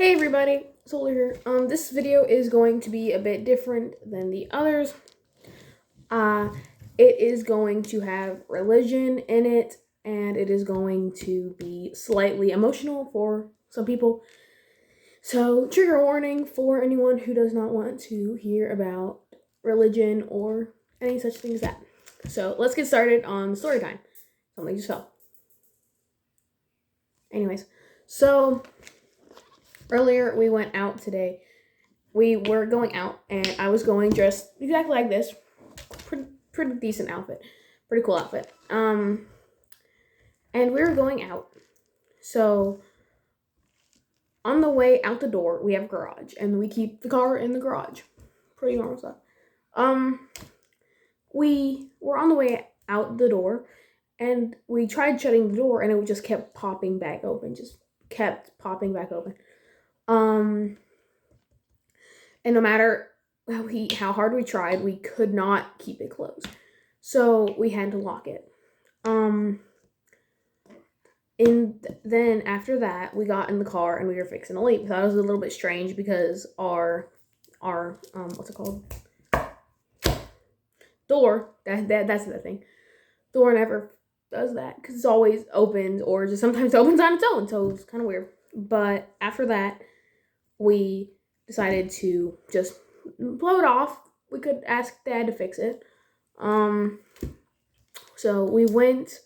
Hey everybody, Solar here. This video is going to be a bit different than the others. Uh, it is going to have religion in it, and it is going to be slightly emotional for some people. So, trigger warning for anyone who does not want to hear about religion or any such thing as that. So, let's get started on story time. Something just fell. Anyways, so earlier we went out today. We were going out, and I was going dressed exactly like this. Pretty decent outfit. Pretty cool outfit. And we were going out. So, on the way out the door, we have a garage, and we keep the car in the garage. Pretty normal stuff. We were on the way out the door, and we tried shutting the door, and it just kept popping back open. And no matter how hard we tried, we could not keep it closed. So we had to lock it. Then after that, we got in the car and we were fixing to leave. That was a little bit strange because our what's it called? Door. That's the thing. Door never does that because it's always opened or just sometimes opens on its own. So it's kind of weird. But after that, we decided to just blow it off. We could ask Dad to fix it. So we went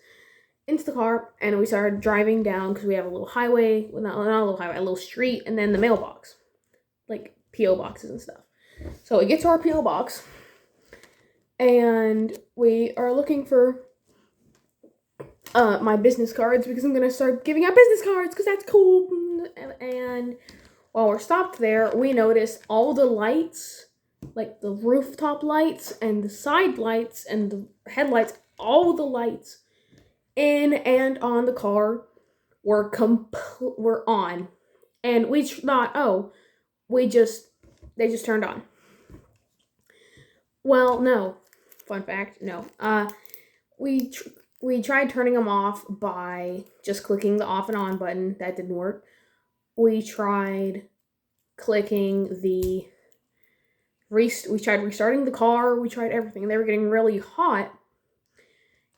into the car and we started driving down because we have a little highway, not a little highway, a little street, and then the mailbox, like P.O. boxes and stuff. So we get to our P.O. box and we are looking for my business cards because I'm gonna start giving out business cards because that's cool. And while we're stopped there, we noticed all the lights, like the rooftop lights and the side lights and the headlights, all the lights in and on the car were on. And we thought, they just turned on. Well, no. Fun fact, no. We tried turning them off by just clicking the off and on button. That didn't work. We tried clicking we tried restarting the car. We tried everything. They were getting really hot.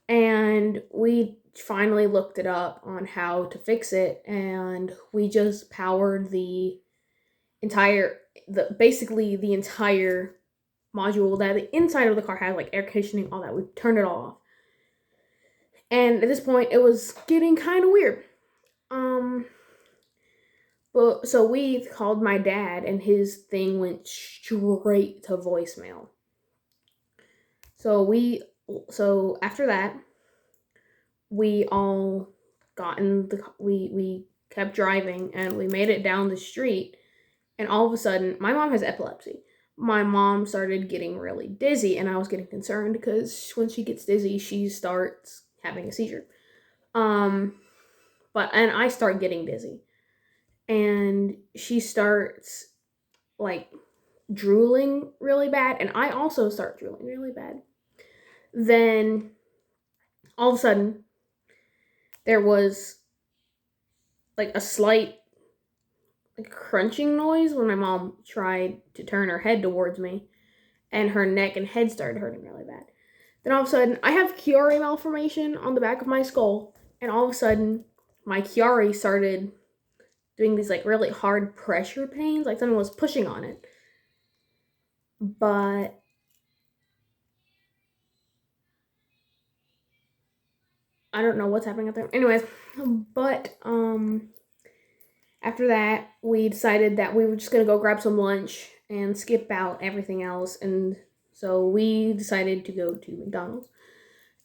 And we finally looked it up on how to fix it. And we just powered the entire module that the inside of the car had, like air conditioning, all that. We turned it all off. And at this point, it was getting kind of weird. So we called my dad, and his thing went straight to voicemail. So after that, we all got in we kept driving, and we made it down the street, and all of a sudden, my mom has epilepsy. My mom started getting really dizzy, and I was getting concerned because when she gets dizzy, she starts having a seizure. And I start getting dizzy. And she starts, like, drooling really bad, and I also start drooling really bad. Then, all of a sudden, there was, like, a slight, like, crunching noise when my mom tried to turn her head towards me, and her neck and head started hurting really bad. Then all of a sudden, I have Chiari malformation on the back of my skull, and all of a sudden, my Chiari started doing these, like, really hard pressure pains, like someone was pushing on it. But I don't know what's happening up there. Anyways, but after that, we decided that we were just gonna go grab some lunch and skip out everything else, and so we decided to go to McDonald's.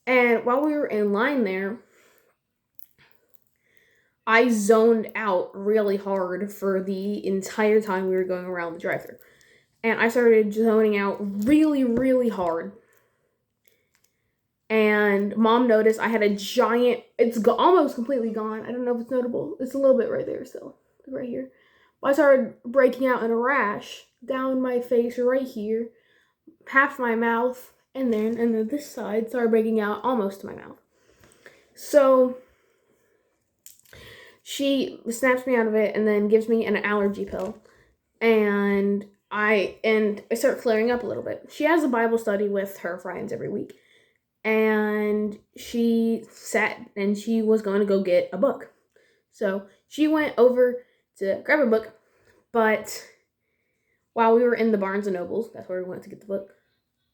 And while we were in line there, I zoned out really hard for the entire time we were going around the drive-thru. And I started zoning out really, really hard. And Mom noticed I had a giant, it's almost completely gone. I don't know if it's notable. It's a little bit right there still, right here. But I started breaking out in a rash down my face right here, half my mouth, and then this side started breaking out almost to my mouth. So she snaps me out of it and then gives me an allergy pill. And I start clearing up a little bit. She has a Bible study with her friends every week. And she sat and she was going to go get a book. So she went over to grab a book, but while we were in the Barnes and Nobles, that's where we went to get the book.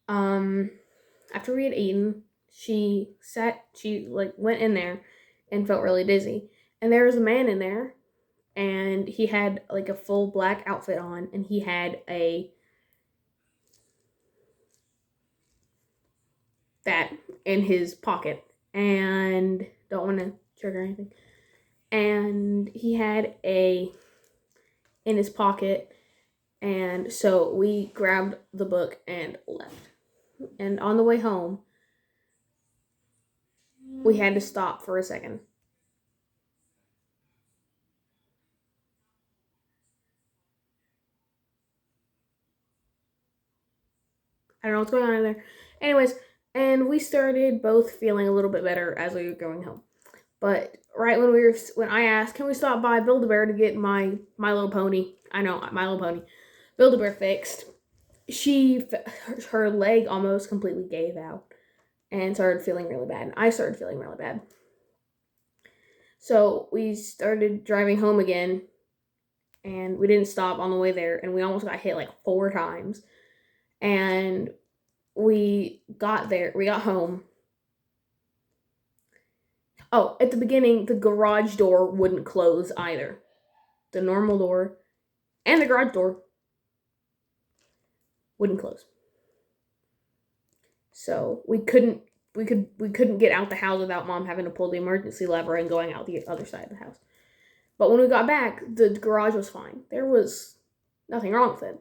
After we had eaten, she went in there and felt really dizzy. And there was a man in there, and he had like a full black outfit on, and he had that in his pocket, and don't want to trigger anything. And he had in his pocket, and so we grabbed the book and left. And on the way home, we had to stop for a second. I don't know what's going on in there. Anyways, and we started both feeling a little bit better as we were going home. But right when I asked, can we stop by Build-A-Bear to get my My Little Pony? I know, My Little Pony. Build-A-Bear fixed. Her leg almost completely gave out and started feeling really bad. And I started feeling really bad. So we started driving home again, and we didn't stop on the way there, and we almost got hit like 4 times. And we got home. Oh, at the beginning, the garage door wouldn't close either. The normal door and the garage door wouldn't close. So we couldn't get out the house without Mom having to pull the emergency lever and going out the other side of the house. But when we got back, the garage was fine. There was nothing wrong with it.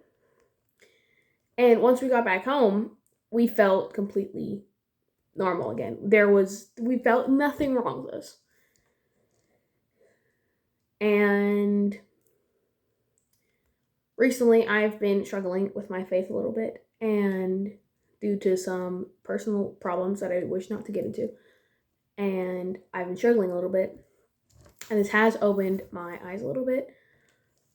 And once we got back home, we felt completely normal again. We felt nothing wrong with us. And recently I've been struggling with my faith a little bit, and due to some personal problems that I wish not to get into. And I've been struggling a little bit. And this has opened my eyes a little bit.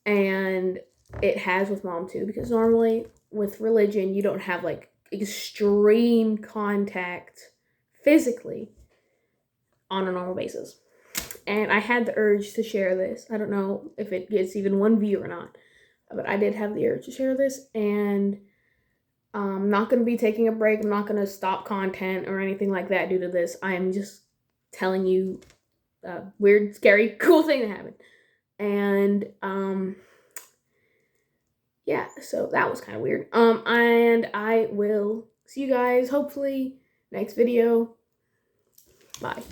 And it has with Mom too, because normally with religion, you don't have like extreme contact physically on a normal basis. And I had the urge to share this. I don't know if it gets even 1 view or not, but I did have the urge to share this, and I'm not going to be taking a break. I'm not going to stop content or anything like that due to this. I am just telling you a weird, scary, cool thing that happened. And, yeah, so that was kind of weird. And I will see you guys hopefully next video. Bye.